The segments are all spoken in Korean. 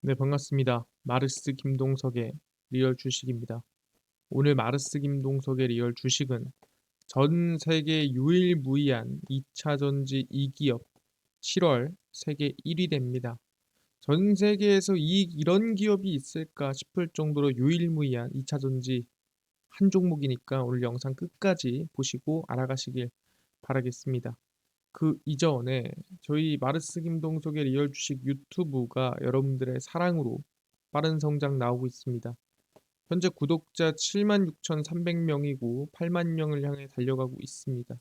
네, 반갑습니다. 마르스 김동석의 리얼 주식입니다. 오늘 마르스 김동석의 리얼 주식은 전 세계 유일무이한 2차 전지 2기업 7월 세계 1위 됩니다. 전 세계에서 이런 기업이 있을까 싶을 정도로 유일무이한 2차 전지 한 종목이니까 오늘 영상 끝까지 보시고 알아가시길 바라겠습니다. 그 이전에 저희 마르스 김동석의 리얼 주식 유튜브가 여러분들의 사랑으로 빠른 성장 나오고 있습니다. 현재 구독자 76,300명이고 8만 명을 향해 달려가고 있습니다.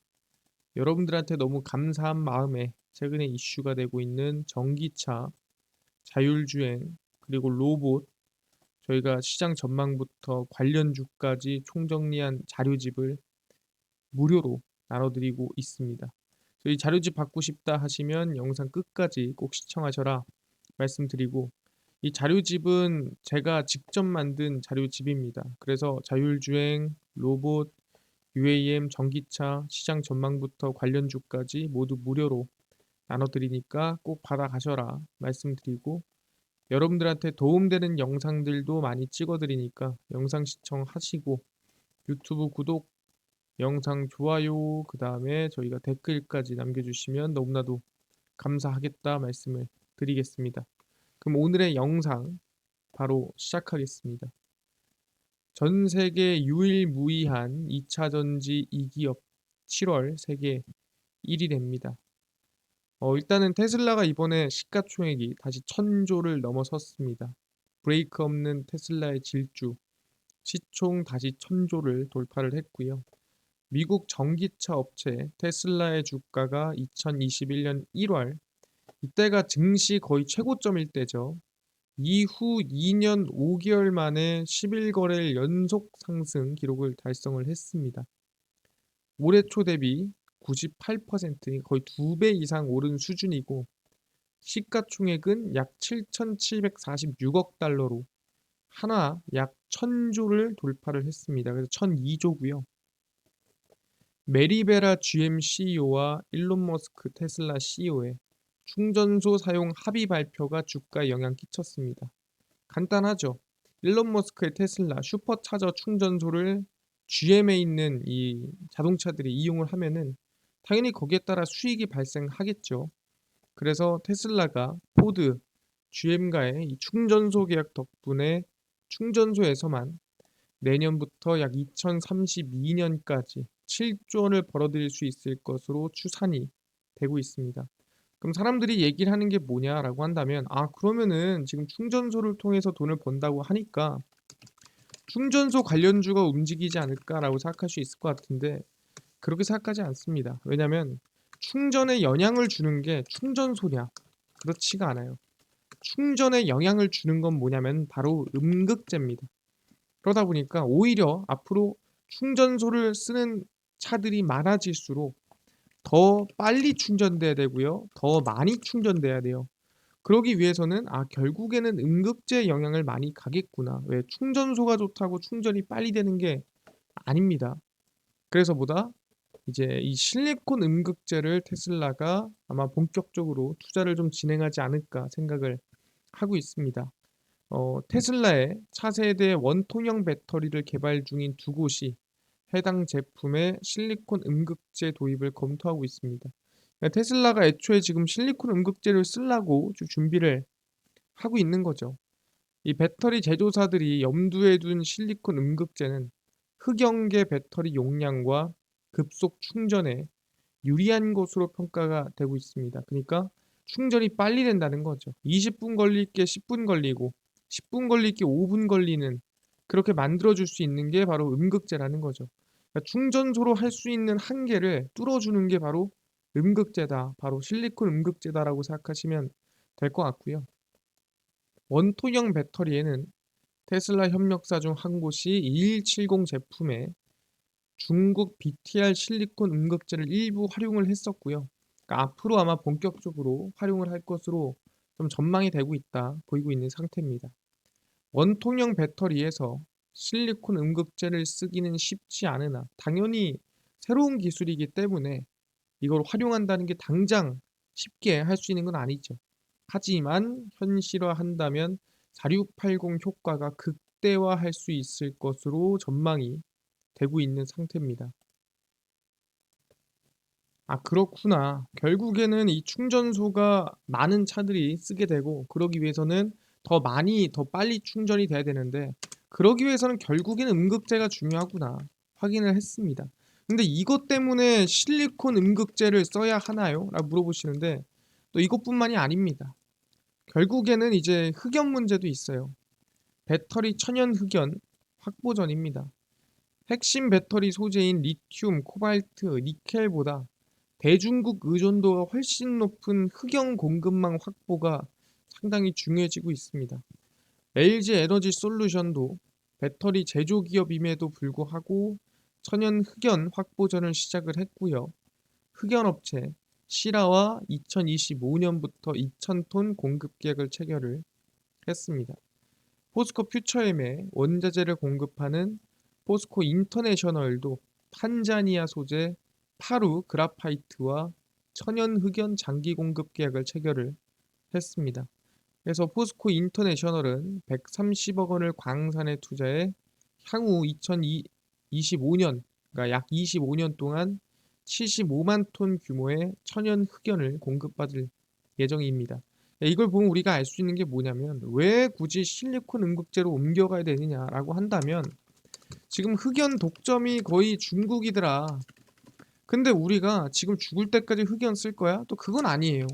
여러분들한테 너무 감사한 마음에 최근에 이슈가 되고 있는 전기차, 자율주행, 그리고 로봇, 저희가 시장 전망부터 관련주까지 총정리한 자료집을 무료로 나눠드리고 있습니다. 저희 자료집 받고 싶다 하시면 영상 끝까지 꼭 시청하셔라 말씀드리고, 이 자료집은 제가 직접 만든 자료집입니다. 그래서 자율주행, 로봇, UAM, 전기차, 시장 전망부터 관련주까지 모두 무료로 나눠드리니까 꼭 받아가셔라 말씀드리고, 여러분들한테 도움되는 영상들도 많이 찍어드리니까 영상 시청하시고 유튜브 구독, 영상 좋아요, 그 다음에 저희가 댓글까지 남겨주시면 너무나도 감사하겠다 말씀을 드리겠습니다. 그럼 오늘의 영상 바로 시작하겠습니다. 전 세계 유일무이한 2차 전지 2기업 7월 세계 1위 됩니다. 일단은 테슬라가 이번에 시가총액이 다시 1000조를 넘어섰습니다. 브레이크 없는 테슬라의 질주, 시총 다시 1000조를 돌파를 했고요. 미국 전기차 업체 테슬라의 주가가 2021년 1월, 이때가 증시 거의 최고점일 때죠. 이후 2년 5개월 만에 11거래일 연속 상승 기록을 달성을 했습니다. 올해 초 대비 98%, 거의 2배 이상 오른 수준이고, 시가총액은 약 7,746억 달러로 하나 약 1000조를 돌파를 했습니다. 그래서 1002조고요. 메리베라 GM CEO와 일론 머스크 테슬라 CEO의 충전소 사용 합의 발표가 주가에 영향 끼쳤습니다. 간단하죠. 일론 머스크의 테슬라 슈퍼차저 충전소를 GM에 있는 이 자동차들이 이용을 하면은 당연히 거기에 따라 수익이 발생하겠죠. 그래서 테슬라가 포드, GM과의 이 충전소 계약 덕분에 충전소에서만 내년부터 약 2032년까지 7조 원을 벌어들일 수 있을 것으로 추산이 되고 있습니다. 그럼 사람들이 얘기를 하는 게 뭐냐라고 한다면, 그러면은 지금 충전소를 통해서 돈을 번다고 하니까 충전소 관련주가 움직이지 않을까라고 생각할 수 있을 것 같은데, 그렇게 생각하지 않습니다. 왜냐하면 충전에 영향을 주는 게 충전소냐? 그렇지가 않아요. 충전에 영향을 주는 건 뭐냐면 바로 음극재입니다. 그러다 보니까 오히려 앞으로 충전소를 쓰는 차들이 많아질수록 더 빨리 충전돼야 되고요. 더 많이 충전돼야 돼요. 그러기 위해서는 결국에는 음극재 영향을 많이 가겠구나. 왜 충전소가 좋다고 충전이 빨리 되는 게 아닙니다. 그래서 보다 이제 이 실리콘 음극재를 테슬라가 아마 본격적으로 투자를 좀 진행하지 않을까 생각을 하고 있습니다. 테슬라의 차세대 원통형 배터리를 개발 중인 두 곳이 해당 제품의 실리콘 음극재 도입을 검토하고 있습니다. 그러니까 테슬라가 애초에 지금 실리콘 음극재를 쓰려고 준비를 하고 있는 거죠. 이 배터리 제조사들이 염두에 둔 실리콘 음극재는 흑연계 배터리 용량과 급속 충전에 유리한 것으로 평가가 되고 있습니다. 그러니까 충전이 빨리 된다는 거죠. 20분 걸릴 게 10분 걸리고 10분 걸릴 게 5분 걸리는, 그렇게 만들어줄 수 있는 게 바로 음극재라는 거죠. 그러니까 충전소로 할 수 있는 한계를 뚫어주는 게 바로 음극재다. 바로 실리콘 음극재다라고 생각하시면 될 것 같고요. 원통형 배터리에는 테슬라 협력사 중 한 곳이 2170 제품에 중국 BTR 실리콘 음극재를 일부 활용을 했었고요. 그러니까 앞으로 아마 본격적으로 활용을 할 것으로 좀 전망이 되고 있다 보이고 있는 상태입니다. 원통형 배터리에서 실리콘 음극재를 쓰기는 쉽지 않으나 당연히 새로운 기술이기 때문에 이걸 활용한다는 게 당장 쉽게 할 수 있는 건 아니죠. 하지만 현실화한다면 4680 효과가 극대화할 수 있을 것으로 전망이 되고 있는 상태입니다. 아, 그렇구나. 결국에는 이 충전소가 많은 차들이 쓰게 되고, 그러기 위해서는 더 많이, 더 빨리 충전이 돼야 되는데, 그러기 위해서는 결국에는 음극재가 중요하구나. 확인을 했습니다. 근데 이것 때문에 실리콘 음극재를 써야 하나요? 라고 물어보시는데, 또 이것뿐만이 아닙니다. 결국에는 이제 흑연 문제도 있어요. 배터리 천연 흑연 확보전입니다. 핵심 배터리 소재인 리튬, 코발트, 니켈보다 대중국 의존도가 훨씬 높은 흑연 공급망 확보가 상당히 중요해지고 있습니다. LG 에너지 솔루션도 배터리 제조 기업임에도 불구하고 천연 흑연 확보전을 시작을 했고요. 흑연 업체 시라와 2025년부터 2,000톤 공급 계약을 체결을 했습니다. 포스코 퓨처엠에 원자재를 공급하는 포스코 인터내셔널도 탄자니아 소재 파루 그라파이트와 천연 흑연 장기 공급 계약을 체결을 했습니다. 그래서 포스코 인터내셔널은 130억 원을 광산에 투자해 향후 2025년, 그러니까 약 25년 동안 75만 톤 규모의 천연 흑연을 공급받을 예정입니다. 이걸 보면 우리가 알 수 있는 게 뭐냐면 왜 굳이 실리콘 음극재로 옮겨가야 되느냐라고 한다면 지금 흑연 독점이 거의 중국이더라. 근데 우리가 지금 죽을 때까지 흑연 쓸 거야? 또 그건 아니에요.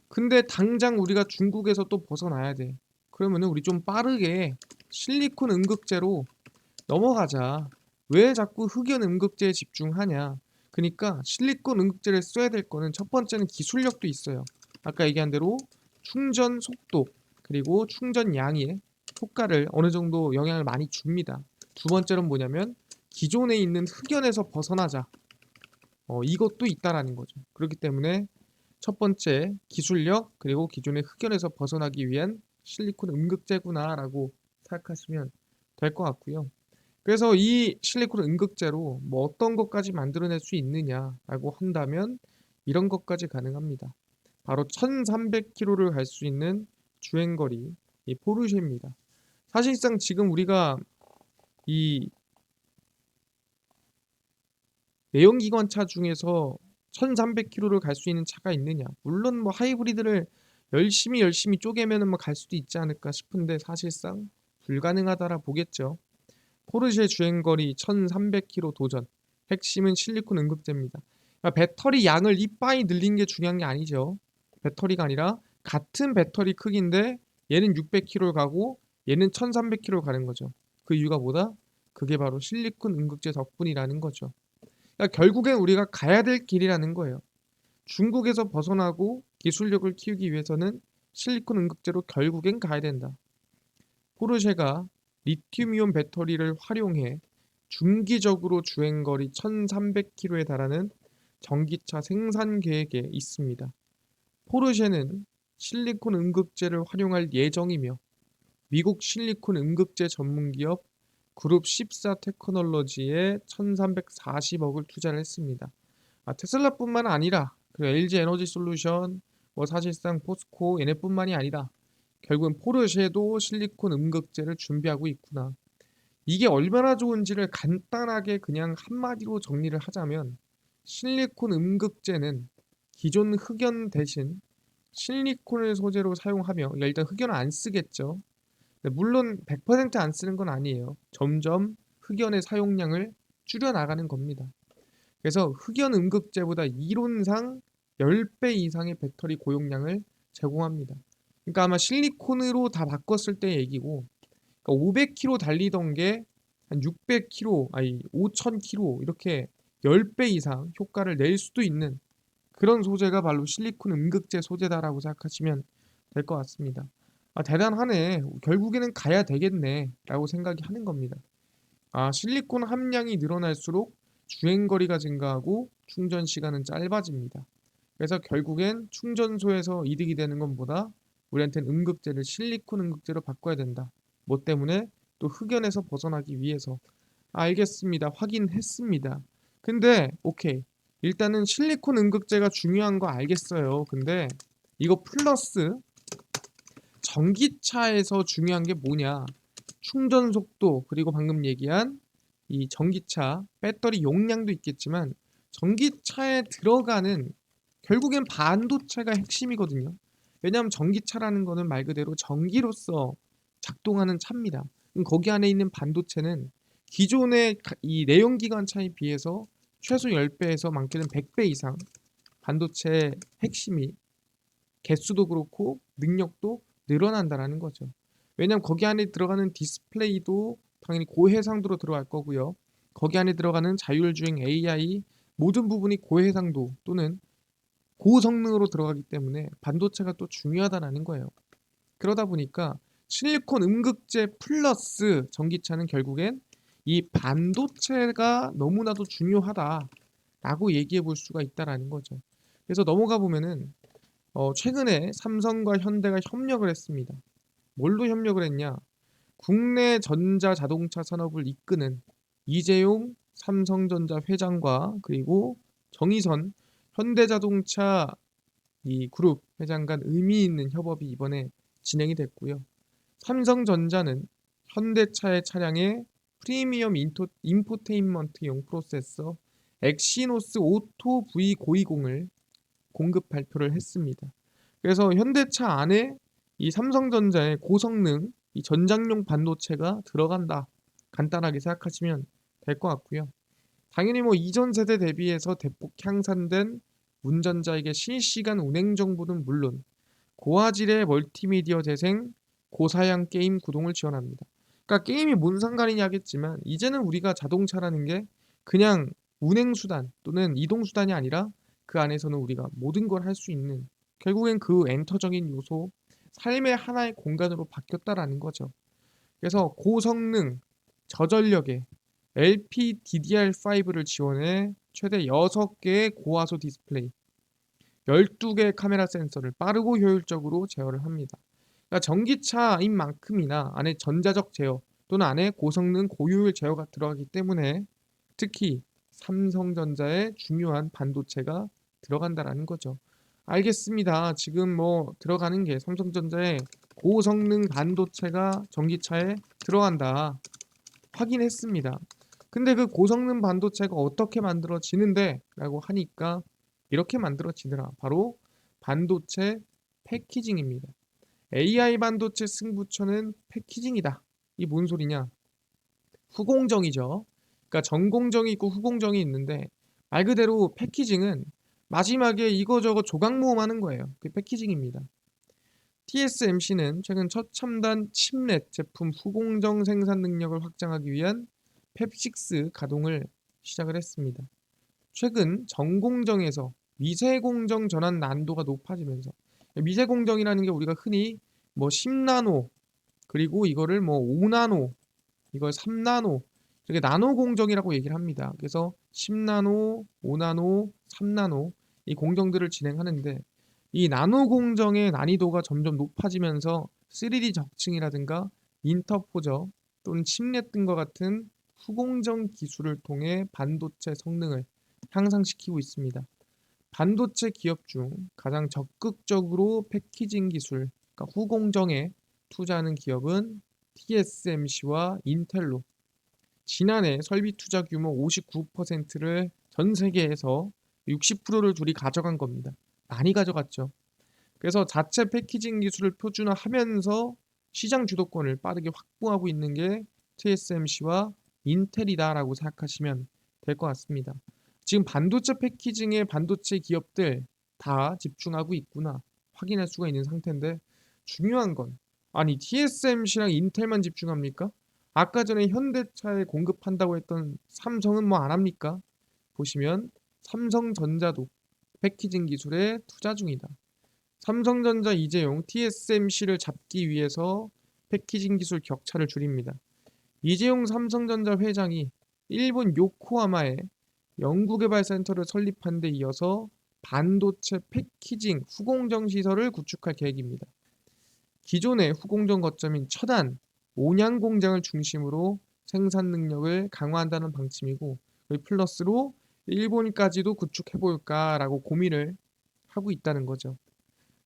근데 당장 우리가 중국에서 또 벗어나야 돼. 그러면은 우리 좀 빠르게 실리콘 음극재로 넘어가자. 왜 자꾸 흑연 음극재에 집중하냐? 그러니까 실리콘 음극재를 써야 될 거는 첫 번째는 기술력도 있어요. 아까 얘기한 대로 충전 속도 그리고 충전 양의 효과를 어느 정도 영향을 많이 줍니다. 두 번째는 뭐냐면 기존에 있는 흑연에서 벗어나자. 이것도 있다라는 거죠. 그렇기 때문에 첫 번째 기술력 그리고 기존의 흑연에서 벗어나기 위한 실리콘 음극재구나라고 생각하시면 될 것 같고요. 그래서 이 실리콘 음극재로 뭐 어떤 것까지 만들어낼 수 있느냐라고 한다면 이런 것까지 가능합니다. 바로 1300km를 갈 수 있는 주행거리 이 포르쉐입니다. 사실상 지금 우리가 이 내연기관차 중에서 1300km를 갈 수 있는 차가 있느냐? 물론 뭐 하이브리드를 열심히 쪼개면은 뭐 갈 수도 있지 않을까 싶은데 사실상 불가능하다라 보겠죠. 포르쉐 주행거리 1300km 도전. 핵심은 실리콘 음극재입니다. 그러니까 배터리 양을 이빠이 늘린 게 중요한 게 아니죠. 배터리가 아니라 같은 배터리 크기인데 얘는 600km를 가고 얘는 1300km를 가는 거죠. 그 이유가 뭐다? 그게 바로 실리콘 음극재 덕분이라는 거죠. 그러니까 결국엔 우리가 가야 될 길이라는 거예요. 중국에서 벗어나고 기술력을 키우기 위해서는 실리콘 음극재로 결국엔 가야 된다. 포르쉐가 리튬이온 배터리를 활용해 중기적으로 주행거리 1300km에 달하는 전기차 생산 계획에 있습니다. 포르쉐는 실리콘 음극재를 활용할 예정이며 미국 실리콘 음극재 전문기업 그룹 14 테크놀로지에 1340억을 투자를 했습니다. 테슬라뿐만 아니라 LG 에너지 솔루션, 뭐 사실상 포스코 얘네뿐만이 아니라 결국은 포르쉐도 실리콘 음극재를 준비하고 있구나. 이게 얼마나 좋은지를 간단하게 그냥 한마디로 정리를 하자면 실리콘 음극재는 기존 흑연 대신 실리콘을 소재로 사용하며 일단 흑연을 안 쓰겠죠. 물론 100% 안 쓰는 건 아니에요. 점점 흑연의 사용량을 줄여나가는 겁니다. 그래서 흑연 음극재보다 이론상 10배 이상의 배터리 고용량을 제공합니다. 그러니까 아마 실리콘으로 다 바꿨을 때 얘기고 그러니까 500km 달리던 게 한 600km, 아니 5000km 이렇게 10배 이상 효과를 낼 수도 있는 그런 소재가 바로 실리콘 음극재 소재다라고 생각하시면 될 것 같습니다. 대단하네. 결국에는 가야 되겠네 라고 생각이 하는 겁니다. 실리콘 함량이 늘어날수록 주행거리가 증가하고 충전 시간은 짧아집니다. 그래서 결국엔 충전소에서 이득이 되는 것보다 우리한테는 음극재를 실리콘 음극재로 바꿔야 된다. 뭐 때문에? 또 흑연에서 벗어나기 위해서. 알겠습니다. 확인했습니다. 근데 오케이. 일단은 실리콘 음극재가 중요한 거 알겠어요. 근데 이거 플러스 전기차에서 중요한 게 뭐냐? 충전 속도, 그리고 방금 얘기한 이 전기차 배터리 용량도 있겠지만 전기차에 들어가는 결국엔 반도체가 핵심이거든요. 왜냐하면 전기차라는 거는 말 그대로 전기로서 작동하는 차입니다. 그럼 거기 안에 있는 반도체는 기존의 이 내연기관차에 비해서 최소 10배에서 많게는 100배 이상 반도체의 핵심이 개수도 그렇고 능력도 늘어난다라는 거죠. 왜냐하면 거기 안에 들어가는 디스플레이도 당연히 고해상도로 들어갈 거고요. 거기 안에 들어가는 자율주행 AI 모든 부분이 고해상도 또는 고성능으로 들어가기 때문에 반도체가 또 중요하다라는 거예요. 그러다 보니까 실리콘 음극재 플러스 전기차는 결국엔 이 반도체가 너무나도 중요하다라고 얘기해 볼 수가 있다라는 거죠. 그래서 넘어가 보면은 최근에 삼성과 현대가 협력을 했습니다. 뭘로 협력을 했냐? 국내 전자자동차 산업을 이끄는 이재용 삼성전자 회장과 그리고 정의선 현대자동차 이 그룹 회장 간 의미 있는 협업이 이번에 진행이 됐고요. 삼성전자는 현대차의 차량에 프리미엄 인포테인먼트용 프로세서 엑시노스 오토 V920을 공급 발표를 했습니다. 그래서 현대차 안에 이 삼성전자의 고성능 이 전장용 반도체가 들어간다. 간단하게 생각하시면 될 것 같고요. 당연히 뭐 이전 세대 대비해서 대폭 향상된 운전자에게 실시간 운행 정보는 물론 고화질의 멀티미디어 재생, 고사양 게임 구동을 지원합니다. 그러니까 게임이 뭔 상관이냐겠지만 이제는 우리가 자동차라는 게 그냥 운행 수단 또는 이동 수단이 아니라 그 안에서는 우리가 모든 걸 할 수 있는 결국엔 그 엔터적인 요소, 삶의 하나의 공간으로 바뀌었다라는 거죠. 그래서 고성능, 저전력의 LPDDR5를 지원해 최대 6개의 고화소 디스플레이, 12개의 카메라 센서를 빠르고 효율적으로 제어를 합니다. 그러니까 전기차인 만큼이나 안에 전자적 제어 또는 안에 고성능 고효율 제어가 들어가기 때문에 특히 삼성전자의 중요한 반도체가 들어간다라는 거죠. 알겠습니다. 지금 뭐 들어가는 게 삼성전자의 고성능 반도체가 전기차에 들어간다. 확인했습니다. 근데 그 고성능 반도체가 어떻게 만들어지는데? 라고 하니까 이렇게 만들어지더라. 바로 반도체 패키징입니다. AI 반도체 승부처는 패키징이다. 이 뭔 소리냐? 후공정이죠. 그러니까 전공정이 있고 후공정이 있는데 말 그대로 패키징은 마지막에 이거저거 조각 모음하는 거예요. 그게 패키징입니다. TSMC는 최근 첫 첨단 칩렛 제품 후공정 생산 능력을 확장하기 위한 팹6 가동을 시작을 했습니다. 최근 전공정에서 미세공정 전환 난도가 높아지면서 미세공정이라는 게 우리가 흔히 뭐 10나노 그리고 이거를 뭐 5나노 이걸 3나노 이렇게 나노 공정이라고 얘기를 합니다. 그래서 10나노, 5나노, 3나노 이 공정들을 진행하는데 이 나노 공정의 난이도가 점점 높아지면서 3D 적층이라든가 인터포저 또는 칩렛 등과 같은 후공정 기술을 통해 반도체 성능을 향상시키고 있습니다. 반도체 기업 중 가장 적극적으로 패키징 기술, 그러니까 후공정에 투자하는 기업은 TSMC와 인텔로 지난해 설비 투자 규모 59%를 전 세계에서 60%를 둘이 가져간 겁니다. 많이 가져갔죠. 그래서 자체 패키징 기술을 표준화하면서 시장 주도권을 빠르게 확보하고 있는 게 TSMC와 인텔이다라고 생각하시면 될 것 같습니다. 지금 반도체 패키징에 반도체 기업들 다 집중하고 있구나 확인할 수가 있는 상태인데 중요한 건 아니 TSMC랑 인텔만 집중합니까? 아까 전에 현대차에 공급한다고 했던 삼성은 뭐 안 합니까? 보시면 삼성전자도 패키징 기술에 투자 중이다. 삼성전자 이재용 TSMC를 잡기 위해서 패키징 기술 격차를 줄입니다. 이재용 삼성전자 회장이 일본 요코하마에 연구개발센터를 설립한 데 이어서 반도체 패키징 후공정 시설을 구축할 계획입니다. 기존의 후공정 거점인 천안, 온양 공장을 중심으로 생산 능력을 강화한다는 방침이고 플러스로 일본까지도 구축해볼까라고 고민을 하고 있다는 거죠.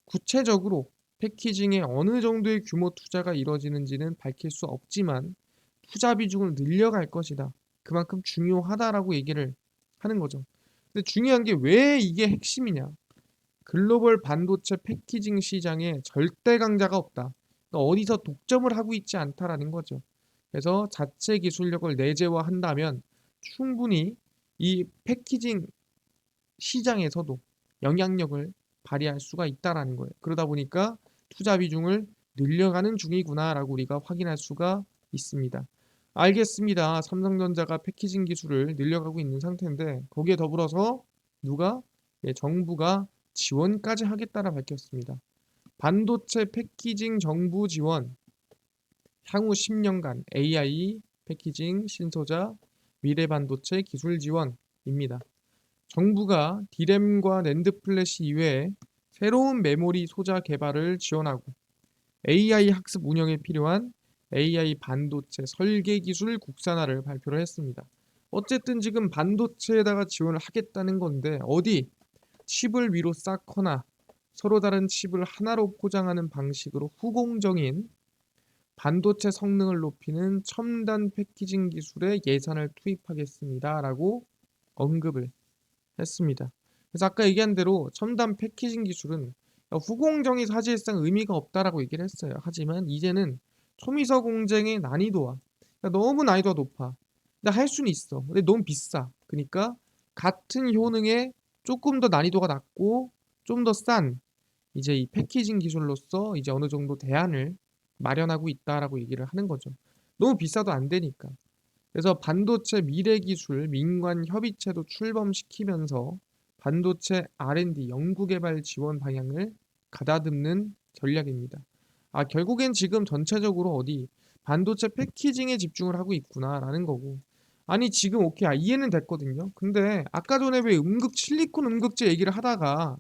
구체적으로 패키징에 어느 정도의 규모 투자가 이뤄지는지는 밝힐 수 없지만 투자 비중을 늘려갈 것이다. 그만큼 중요하다라고 얘기를 하는 거죠. 근데 중요한 게 왜 이게 핵심이냐? 글로벌 반도체 패키징 시장에 절대 강자가 없다. 그러니까 어디서 독점을 하고 있지 않다라는 거죠. 그래서 자체 기술력을 내재화한다면 충분히 이 패키징 시장에서도 영향력을 발휘할 수가 있다라는 거예요. 그러다 보니까 투자 비중을 늘려가는 중이구나라고 우리가 확인할 수가 있습니다. 알겠습니다. 삼성전자가 패키징 기술을 늘려가고 있는 상태인데 거기에 더불어서 누가 정부가 지원까지 하겠다라 밝혔습니다. 반도체 패키징 정부 지원 향후 10년간 AI 패키징 신소자 미래 반도체 기술 지원입니다. 정부가 D램과 낸드 플래시 이외에 새로운 메모리 소자 개발을 지원하고 AI 학습 운영에 필요한 AI 반도체 설계 기술 국산화를 발표를 했습니다. 어쨌든 지금 반도체에다가 지원을 하겠다는 건데 어디 칩을 위로 쌓거나 서로 다른 칩을 하나로 포장하는 방식으로 후공정인 반도체 성능을 높이는 첨단 패키징 기술에 예산을 투입하겠습니다라고 언급을 했습니다. 그래서 아까 얘기한 대로 첨단 패키징 기술은 후공정이 사실상 의미가 없다라고 얘기를 했어요. 하지만 이제는 초미서 공정의 난이도와 너무 난이도가 높아. 근데 할 수는 있어. 근데 너무 비싸. 그러니까 같은 효능에 조금 더 난이도가 낮고 좀 더 싼 이제 이 패키징 기술로서 이제 어느 정도 대안을 마련하고 있다라고 얘기를 하는 거죠. 너무 비싸도 안 되니까. 그래서 반도체 미래 기술 민관 협의체도 출범시키면서 반도체 R&D 연구개발 지원 방향을 가다듬는 전략입니다. 결국엔 지금 전체적으로 어디 반도체 패키징에 집중을 하고 있구나라는 거고. 아니 지금 오케이 이해는 됐거든요. 근데 아까 전에 왜 실리콘 음극재 얘기를 하다가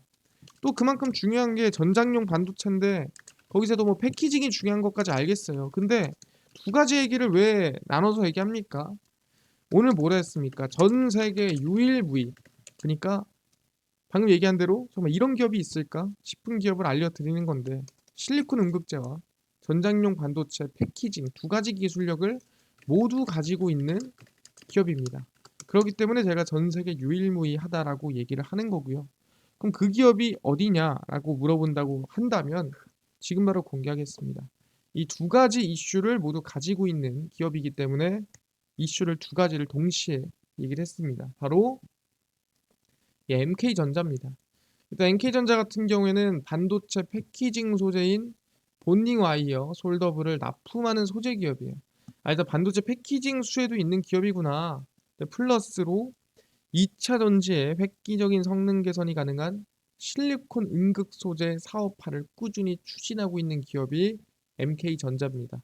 또 그만큼 중요한 게 전장용 반도체인데 거기서도 뭐 패키징이 중요한 것까지 알겠어요. 근데 두 가지 얘기를 왜 나눠서 얘기합니까? 오늘 뭐라 했습니까? 전 세계 유일무이. 그러니까 방금 얘기한 대로 정말 이런 기업이 있을까 싶은 기업을 알려드리는 건데 실리콘 음극재와 전장용 반도체 패키징 두 가지 기술력을 모두 가지고 있는 기업입니다. 그렇기 때문에 제가 전 세계 유일무이하다라고 얘기를 하는 거고요. 그럼 그 기업이 어디냐라고 물어본다고 한다면 지금 바로 공개하겠습니다. 이 두 가지 이슈를 모두 가지고 있는 기업이기 때문에 이슈를 두 가지를 동시에 얘기를 했습니다. 바로 MK전자입니다. 일단 MK전자 같은 경우에는 반도체 패키징 소재인 본딩 와이어 솔더블을 납품하는 소재 기업이에요. 일단 반도체 패키징 수혜도 있는 기업이구나. 플러스로 2차 전지의 획기적인 성능 개선이 가능한 실리콘 음극 소재 사업화를 꾸준히 추진하고 있는 기업이 MK전자입니다.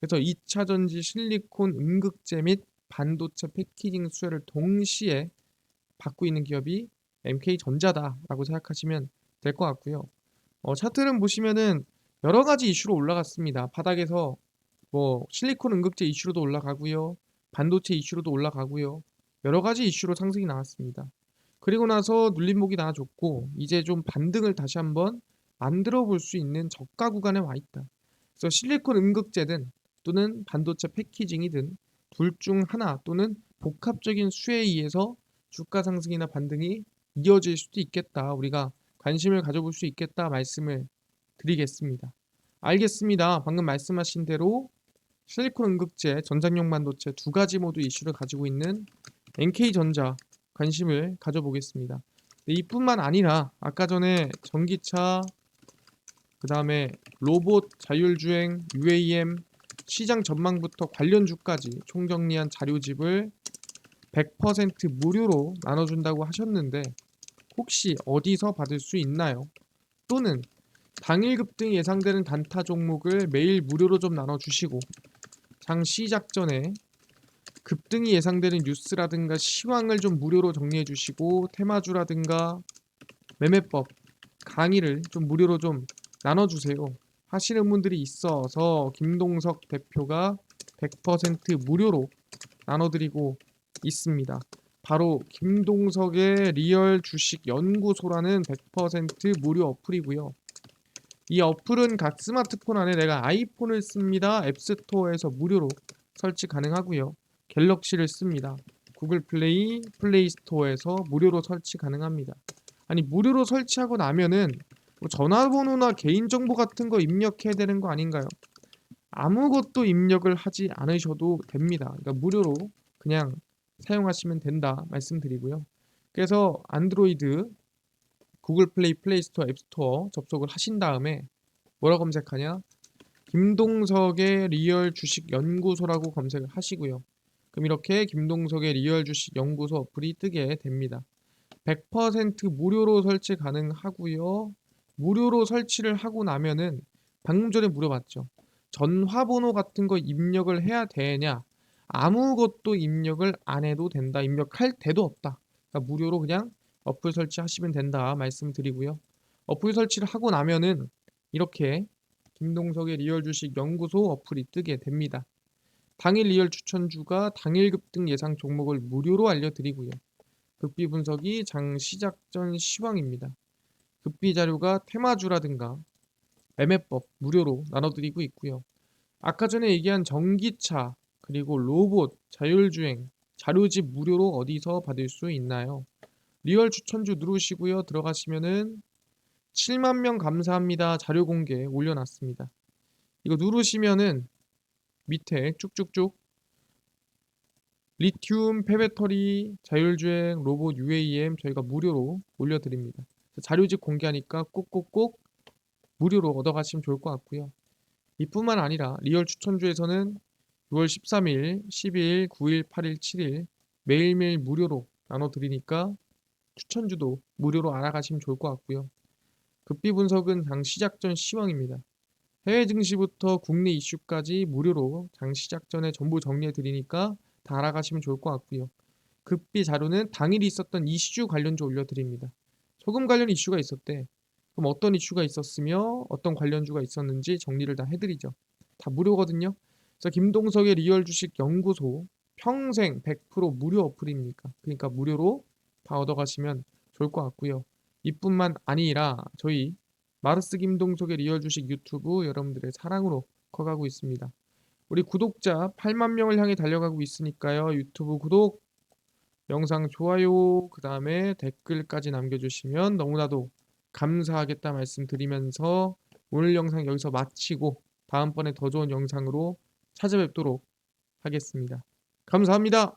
그래서 2차 전지 실리콘 음극재 및 반도체 패키징 수혜를 동시에 받고 있는 기업이 MK전자다라고 생각하시면 될 것 같고요. 차트를 보시면은 여러 가지 이슈로 올라갔습니다. 바닥에서 뭐 실리콘 음극재 이슈로도 올라가고요. 반도체 이슈로도 올라가고요. 여러 가지 이슈로 상승이 나왔습니다. 그리고 나서 눌림목이 나와줬고 이제 좀 반등을 다시 한번 만들어 볼 수 있는 저가 구간에 와 있다. 그래서 실리콘 음극재든 또는 반도체 패키징이든 둘 중 하나 또는 복합적인 수혜에 의해서 주가 상승이나 반등이 이어질 수도 있겠다. 우리가 관심을 가져볼 수 있겠다 말씀을 드리겠습니다. 알겠습니다. 방금 말씀하신 대로 실리콘 음극재, 전장용 반도체 두 가지 모두 이슈를 가지고 있는 NK전자 관심을 가져보겠습니다. 이뿐만 아니라 아까 전에 전기차, 그 다음에 로봇, 자율주행, UAM, 시장 전망부터 관련주까지 총정리한 자료집을 100% 무료로 나눠준다고 하셨는데 혹시 어디서 받을 수 있나요? 또는 당일 급등이 예상되는 단타 종목을 매일 무료로 좀 나눠주시고 장 시작 전에 급등이 예상되는 뉴스라든가 시황을 좀 무료로 정리해 주시고 테마주라든가 매매법 강의를 좀 무료로 좀 나눠주세요 하시는 분들이 있어서 김동석 대표가 100% 무료로 나눠드리고 있습니다. 바로 김동석의 리얼 주식 연구소라는 100% 무료 어플이고요. 이 어플은 각 스마트폰 안에 내가 아이폰을 씁니다. 앱스토어에서 무료로 설치 가능하고요. 갤럭시를 씁니다. 구글 플레이, 플레이 스토어에서 무료로 설치 가능합니다. 아니 무료로 설치하고 나면은 뭐 전화번호나 개인정보 같은 거 입력해야 되는 거 아닌가요? 아무것도 입력을 하지 않으셔도 됩니다. 그러니까 무료로 그냥 사용하시면 된다 말씀드리고요. 그래서 안드로이드, 구글 플레이, 플레이 스토어, 앱 스토어 접속을 하신 다음에 뭐라 검색하냐? 김동석의 리얼 주식 연구소라고 검색을 하시고요. 그럼 이렇게 김동석의 리얼 주식 연구소 어플이 뜨게 됩니다. 100% 무료로 설치 가능하고요. 무료로 설치를 하고 나면은 방금 전에 물어봤죠. 전화번호 같은 거 입력을 해야 되냐? 아무것도 입력을 안 해도 된다. 입력할 데도 없다. 그러니까 무료로 그냥 어플 설치하시면 된다 말씀드리고요. 어플 설치를 하고 나면은 이렇게 김동석의 리얼 주식 연구소 어플이 뜨게 됩니다. 당일 리얼 추천주가 당일 급등 예상 종목을 무료로 알려드리고요. 급비 분석이 장 시작 전 시황입니다. 급비 자료가 테마주라든가 매매법 무료로 나눠드리고 있고요. 아까 전에 얘기한 전기차 그리고 로봇, 자율주행, 자료집 무료로 어디서 받을 수 있나요? 리얼 추천주 누르시고요. 들어가시면은 7만 명 감사합니다. 자료 공개 올려놨습니다. 이거 누르시면은 밑에 쭉쭉쭉 리튬, 폐배터리, 자율주행, 로봇, UAM 저희가 무료로 올려드립니다. 자료집 공개하니까 꼭꼭꼭 무료로 얻어가시면 좋을 것 같고요. 이뿐만 아니라 리얼 추천주에서는 6월 13일, 12일, 9일, 8일, 7일 매일매일 무료로 나눠드리니까 추천주도 무료로 알아가시면 좋을 것 같고요. 급비 분석은 장 시작 전 시황입니다. 해외 증시부터 국내 이슈까지 무료로 장 시작 전에 전부 정리해 드리니까 다 알아가시면 좋을 것 같고요. 급비 자료는 당일 있었던 이슈 관련주 올려드립니다. 소금 관련 이슈가 있었대. 그럼 어떤 이슈가 있었으며 어떤 관련주가 있었는지 정리를 다 해드리죠. 다 무료거든요. 그래서 김동석의 리얼 주식 연구소 평생 100% 무료 어플입니까? 그러니까 무료로 다 얻어가시면 좋을 것 같고요. 이뿐만 아니라 저희 마르스 김동석의 리얼 주식 유튜브 여러분들의 사랑으로 커가고 있습니다. 우리 구독자 8만 명을 향해 달려가고 있으니까요. 유튜브 구독, 영상 좋아요, 그 다음에 댓글까지 남겨주시면 너무나도 감사하겠다 말씀드리면서 오늘 영상 여기서 마치고 다음번에 더 좋은 영상으로 찾아뵙도록 하겠습니다. 감사합니다.